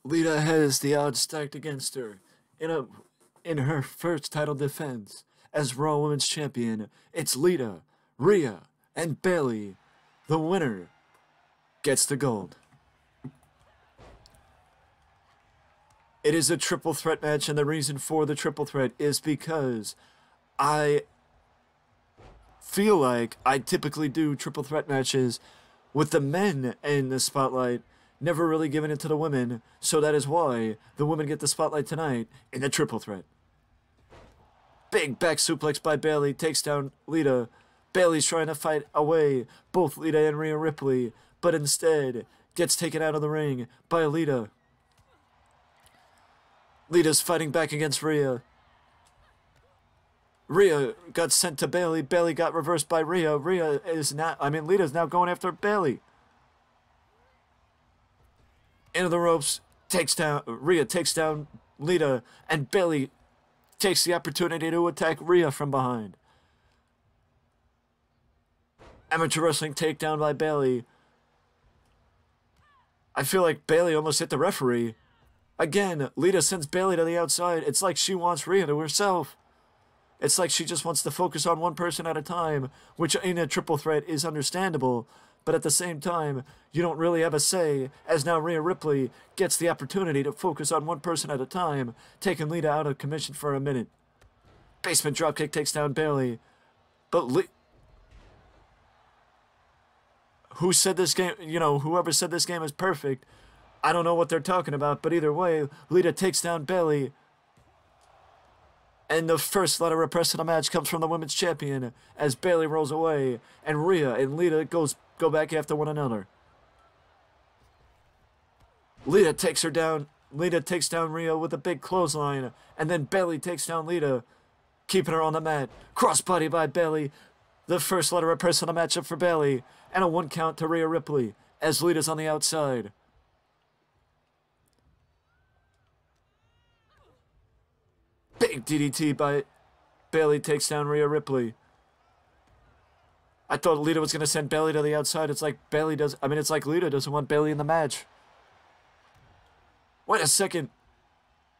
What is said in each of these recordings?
Lita has the odds stacked against her in a in her first title defense as Raw Women's Champion. It's Lita, Rhea, and Bayley. The winner gets the gold. It is a triple threat match, and the reason for the triple threat is because I feel like I typically do triple threat matches with the men in the spotlight, never really giving it to the women, so that is why the women get the spotlight tonight in the triple threat. Big back suplex by Bayley, takes down Lita. Bayley's trying to fight away both Lita and Rhea Ripley, but instead gets taken out of the ring by Lita. Lita's fighting back against Rhea. Rhea got sent to Bayley. Bayley got reversed by Rhea. Lita's now going after Bayley. Into the ropes, Rhea takes down Lita, and Bayley takes the opportunity to attack Rhea from behind. Amateur wrestling takedown by Bayley. I feel like Bayley almost hit the referee. Again, Lita sends Bayley to the outside. It's like she wants Rhea to herself. It's like she just wants to focus on one person at a time, which in a triple threat is understandable. But at the same time, you don't really have a say, as now Rhea Ripley gets the opportunity to focus on one person at a time, taking Lita out of commission for a minute. Basement dropkick takes down Bayley. But who said this game, whoever said this game is perfect, I don't know what they're talking about, but either way, Lita takes down Bayley. And the first letter of press in the match comes from the women's champion as Bayley rolls away, and Rhea and Lita go back after one another. Lita takes down Rhea with a big clothesline, and then Bayley takes down Lita, keeping her on the mat. Crossbody by Bayley. The first letter of press in the matchup for Bayley, and a 1 count to Rhea Ripley as Lita's on the outside. Big DDT by Bayley takes down Rhea Ripley. I thought Lita was going to send Bayley to the outside. It's like Lita doesn't want Bayley in the match. Wait a second.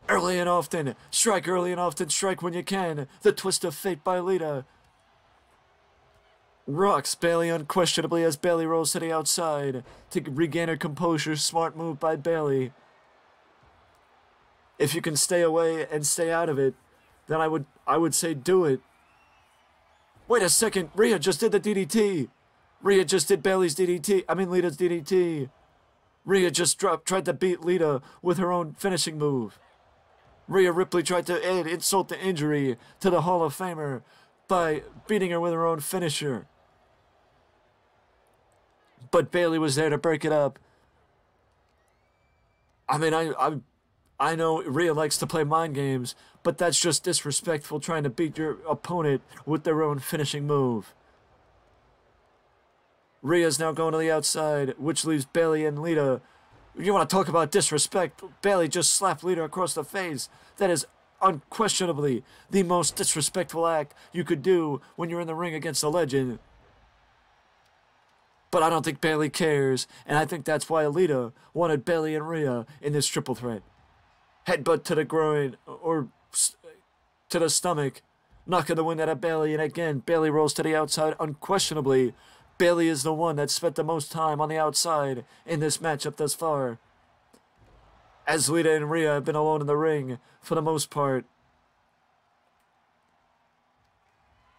Early and often. Strike early and often. Strike when you can. The twist of fate by Lita. Rocks Bayley unquestionably as Bayley rolls to the outside to regain her composure. Smart move by Bayley. If you can stay away and stay out of it, then I would say do it. Wait a second, Rhea just did the DDT. Rhea just did Lita's DDT. Rhea just tried to beat Lita with her own finishing move. Rhea Ripley tried to add insult to injury to the Hall of Famer by beating her with her own finisher. But Bayley was there to break it up. I know Rhea likes to play mind games, but that's just disrespectful trying to beat your opponent with their own finishing move. Rhea's now going to the outside, which leaves Bayley and Lita. You want to talk about disrespect? Bayley just slapped Lita across the face. That is unquestionably the most disrespectful act you could do when you're in the ring against a legend. But I don't think Bayley cares, and I think that's why Lita wanted Bayley and Rhea in this triple threat. Headbutt to the groin or to the stomach, knocking the wind out of Bayley, and again, Bayley rolls to the outside. Unquestionably, Bayley is the one that spent the most time on the outside in this matchup thus far, as Lita and Rhea have been alone in the ring for the most part.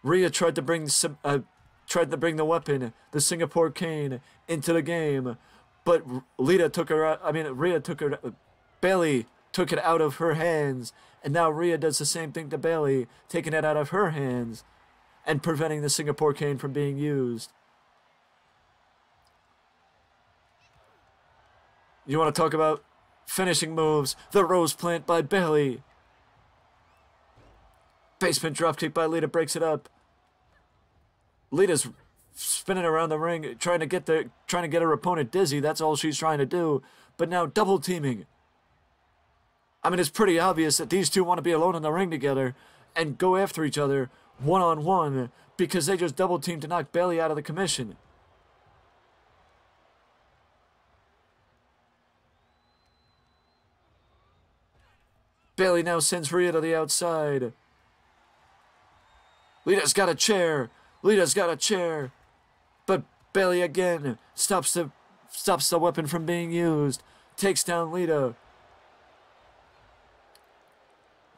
Rhea tried to bring the weapon, the Singapore cane, into the game, but Bayley took it out of her hands, and now Rhea does the same thing to Bayley, taking it out of her hands and preventing the Singapore cane from being used. You want to talk about finishing moves? The Rose Plant by Bayley. Basement dropkick by Lita breaks it up. Lita's spinning around the ring, trying to get her opponent dizzy. That's all she's trying to do. But now double teaming. It's pretty obvious that these two want to be alone in the ring together and go after each other one-on-one because they just double teamed to knock Bayley out of the commission. Bayley now sends Rhea to the outside. Lita's got a chair. Lita's got a chair. But Bayley again stops the weapon from being used. Takes down Lita.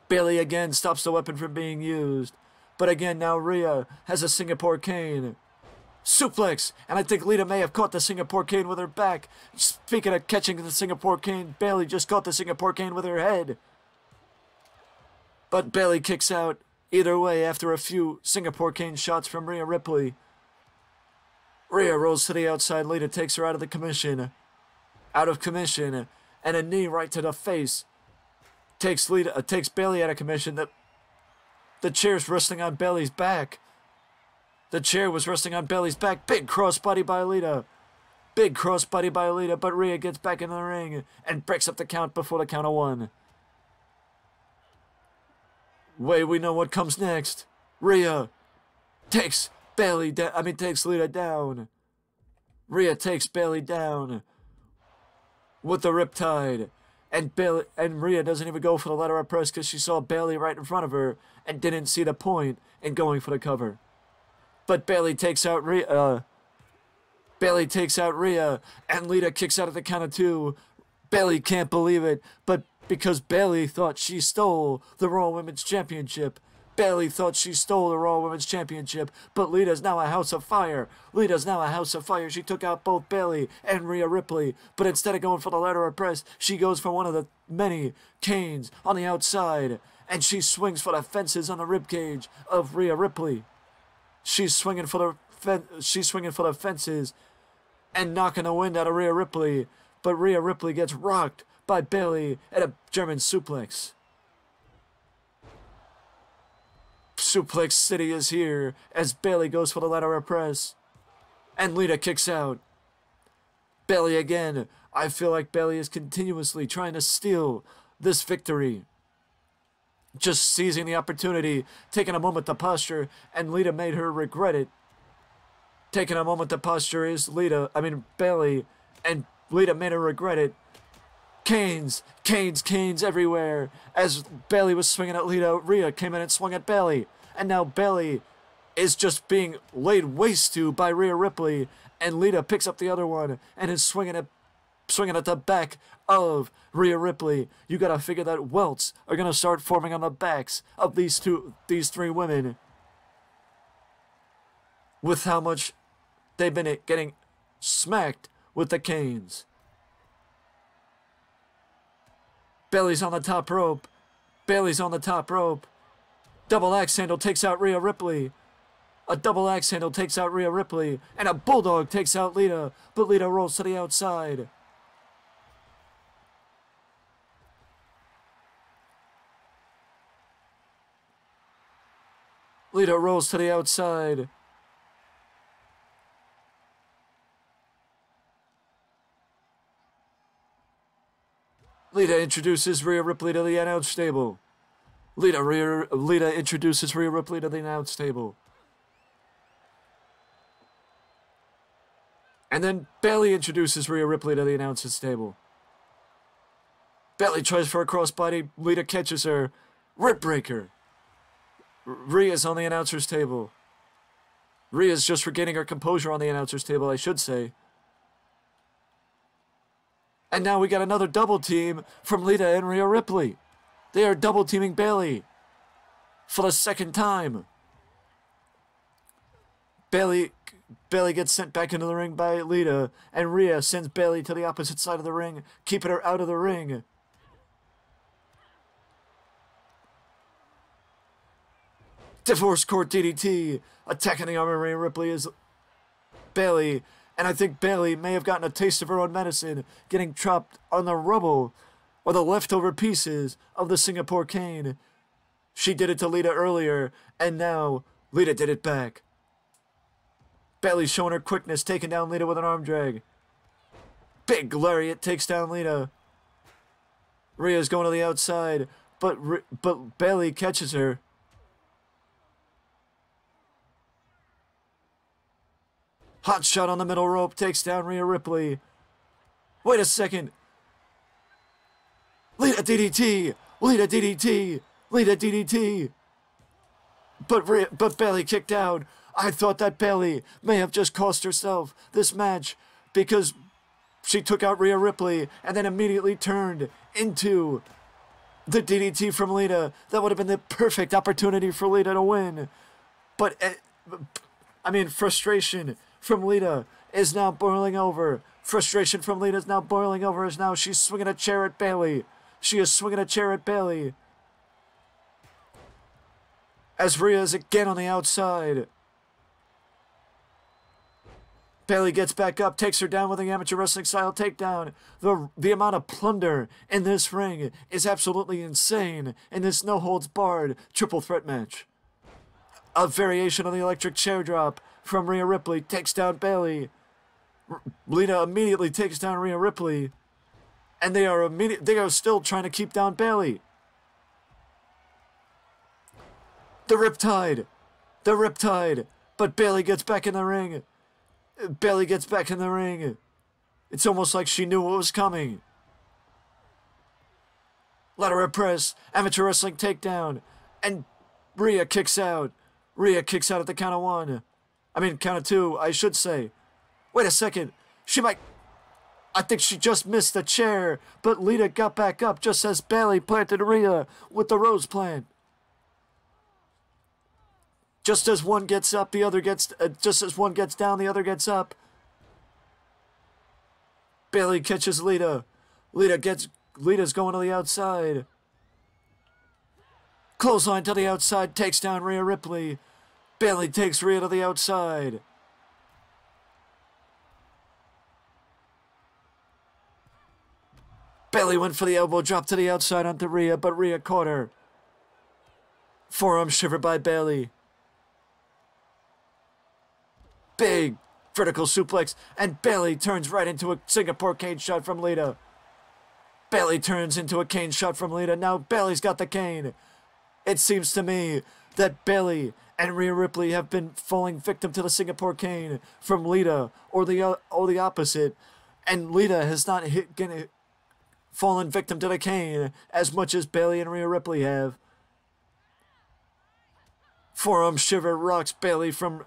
Bayley again stops the weapon from being used. But again, now Rhea has a Singapore cane. Suplex! And I think Lita may have caught the Singapore cane with her back. Speaking of catching the Singapore cane, Bayley just caught the Singapore cane with her head. But Bayley kicks out either way after a few Singapore cane shots from Rhea Ripley. Rhea rolls to the outside. Lita takes her out of the commission. Out of commission. And a knee right to the face. Takes Bayley out of commission. The chair's resting on Bayley's back. The chair was resting on Bayley's back. Big crossbody by Lita. Big crossbody by Lita, but Rhea gets back in the ring and breaks up the count before the count of 1. Wait, we know what comes next. Rhea takes Lita down. Rhea takes Bayley down with the riptide. And Rhea doesn't even go for the ladder press because she saw Bayley right in front of her and didn't see the point in going for the cover. But Bayley takes out Rhea. And Lita kicks out at the count of 2. Bayley can't believe it, but because Bayley thought she stole the Raw Women's Championship. Bayley thought she stole the Raw Women's Championship, but Lita's now a house of fire. Lita's now a house of fire. She took out both Bayley and Rhea Ripley, but instead of going for the ladder press, she goes for one of the many canes on the outside, and she swings for the fences on the ribcage of Rhea Ripley. She's swinging for the fences and knocking the wind out of Rhea Ripley, but Rhea Ripley gets rocked by Bayley at a German suplex. Suplex City is here as Bayley goes for the ladder press. And Lita kicks out. Bayley again. I feel like Bayley is continuously trying to steal this victory. Just seizing the opportunity, taking a moment to posture, and Lita made her regret it. Taking a moment to posture is Bayley, and Lita made her regret it. Canes everywhere. As Bayley was swinging at Lita, Rhea came in and swung at Bayley. And now Bayley is just being laid waste to by Rhea Ripley. And Lita picks up the other one and is swinging at the back of Rhea Ripley. You gotta figure that welts are gonna start forming on the backs of these 3 women. With how much they've been getting smacked with the canes. Bayley's on the top rope. Double axe handle takes out Rhea Ripley. A double axe handle takes out Rhea Ripley. And a bulldog takes out Lita. But Lita rolls to the outside. Lita rolls to the outside. Lita introduces Rhea Ripley to the announce table. Lita introduces Rhea Ripley to the announce table. And then Bayley introduces Rhea Ripley to the announcer's table. Bayley tries for a crossbody. Lita catches her. Rip breaker. Rhea's on the announcer's table. Rhea's just regaining her composure on the announcer's table, I should say. And now we got another double team from Lita and Rhea Ripley. They are double teaming Bayley for the second time. Bayley gets sent back into the ring by Lita, and Rhea sends Bayley to the opposite side of the ring, keeping her out of the ring. Divorce Court DDT. Attacking the arm of Rhea Ripley is Bayley. And I think Bayley may have gotten a taste of her own medicine, getting trapped on the rubble or the leftover pieces of the Singapore cane. She did it to Lita earlier, and now Lita did it back. Bayley's showing her quickness, taking down Lita with an arm drag. Big lariat takes down Lita. Rhea's going to the outside, but Bayley catches her. Hot shot on the middle rope takes down Rhea Ripley. Wait a second. Lita DDT. Lita DDT. Lita DDT. But Bayley kicked out. I thought that Bayley may have just cost herself this match because she took out Rhea Ripley and then immediately turned into the DDT from Lita. That would have been the perfect opportunity for Lita to win. But, frustration from Lita is now boiling over. Frustration from Lita is now boiling over as now she's swinging a chair at Bayley. She is swinging a chair at Bayley. As Rhea is again on the outside. Bayley gets back up, takes her down with an amateur wrestling style takedown. The amount of plunder in this ring is absolutely insane in this no-holds-barred triple threat match. A variation of the electric chair drop from Rhea Ripley takes down Bayley. Lita immediately takes down Rhea Ripley. And they are still trying to keep down Bayley. The Riptide. The Riptide. But Bayley gets back in the ring. Bayley gets back in the ring. It's almost like she knew what was coming. Ladder press, amateur wrestling takedown, and Rhea kicks out. Rhea kicks out at the count of one. Count of two, I should say. Wait a second. I think she just missed the chair, but Lita got back up just as Bayley planted Rhea with the rose plant. Just as one gets up, the other gets... just as one gets down, the other gets up. Bayley catches Lita. Lita's going to the outside. Clothesline to the outside, takes down Rhea Ripley. Bayley takes Rhea to the outside. Bayley went for the elbow drop to the outside onto Rhea, but Rhea caught her. Forearm shiver by Bayley. Big vertical suplex, and Bayley turns right into a Singapore cane shot from Lita. Bayley turns into a cane shot from Lita. Now Bayley's got the cane. It seems to me that Bayley and Rhea Ripley have been falling victim to the Singapore cane from Lita, or the opposite, and Lita has not fallen victim to the cane as much as Bayley and Rhea Ripley have. Forearm shiver rocks Bayley from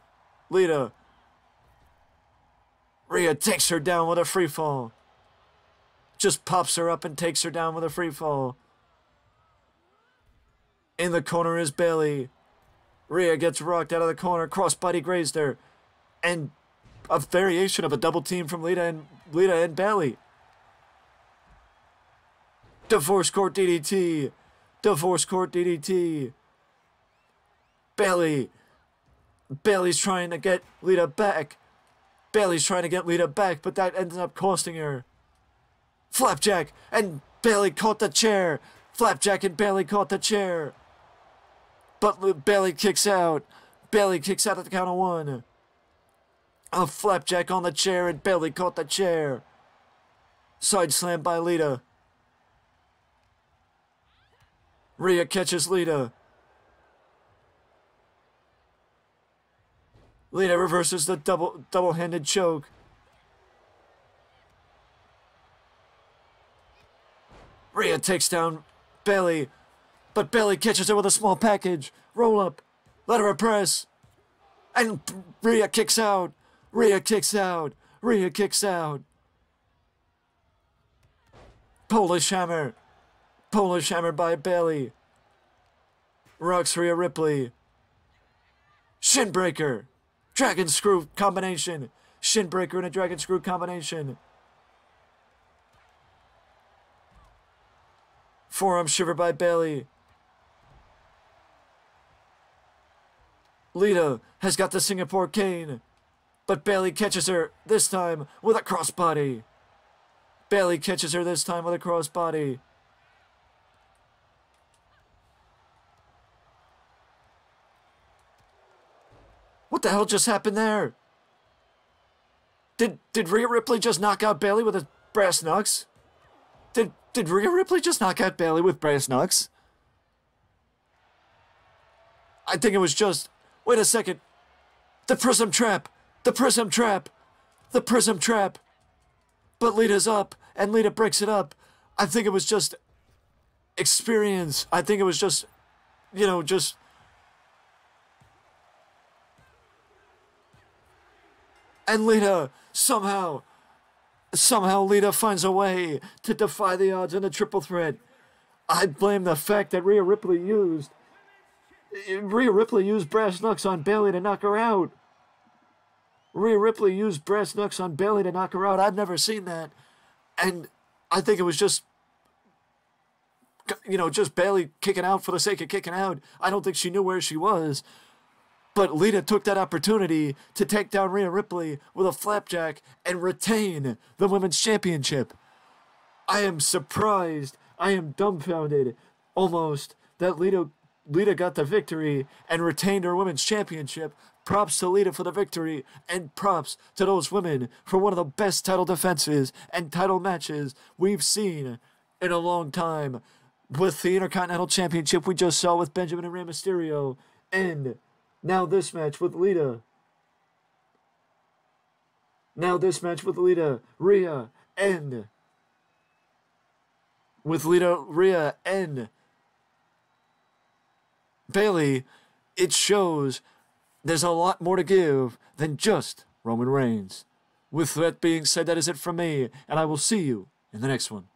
Lita. Rhea takes her down with a free fall. Just pops her up and takes her down with a free fall. In the corner is Bayley. Rhea gets rocked out of the corner. Crossbody grazed her. And a variation of a double team from Lita and Bayley. Divorce court DDT. Divorce court DDT. Bayley's trying to get Lita back. Bayley's trying to get Lita back, but that ends up costing her. Flapjack, and Bayley caught the chair. Flapjack and Bayley caught the chair. But Bayley kicks out. Bayley kicks out at the count of one. A flapjack on the chair, and Bayley caught the chair. Side slam by Lita. Rhea catches Lita. Lita reverses the double-handed choke. Rhea takes down Bayley, but Bayley catches her with a small package. Roll up, let her press, and Rhea kicks out. Rhea kicks out. Rhea kicks out. Polish hammer. Polish hammer by Bayley. Rocks Rhea Ripley. Shin breaker. Dragon screw combination. Shin breaker and a dragon screw combination. Forearm shiver by Bayley. Lita has got the Singapore cane, but Bayley catches her this time with a crossbody. Bayley catches her this time with a crossbody. What the hell just happened there? Did Rhea Ripley just knock out Bayley with a brass knucks? Did Rhea Ripley just knock out Bayley with brass knucks? I think it was just... Wait a second. The Prism Trap. The Prism Trap. The Prism Trap. But Lita's up, and Lita breaks it up. I think it was just... experience. I think it was just, just. And Lita, somehow Lita finds a way to defy the odds in a triple threat. I blame the fact that Rhea Ripley used brass knucks on Bayley to knock her out. Rhea Ripley used brass knucks on Bayley to knock her out. I've never seen that. And I think it was just, just Bayley kicking out for the sake of kicking out. I don't think she knew where she was. But Lita took that opportunity to take down Rhea Ripley with a flapjack and retain the Women's Championship. I am surprised. I am dumbfounded, almost, that Lita got the victory and retained her Women's Championship. Props to Lita for the victory, and props to those women for one of the best title defenses and title matches we've seen in a long time. With the Intercontinental Championship we just saw with Benjamin and Rey Mysterio, and now this match with Lita. Rhea, and Bayley. It shows there's a lot more to give than just Roman Reigns. With that being said, that is it from me, and I will see you in the next one.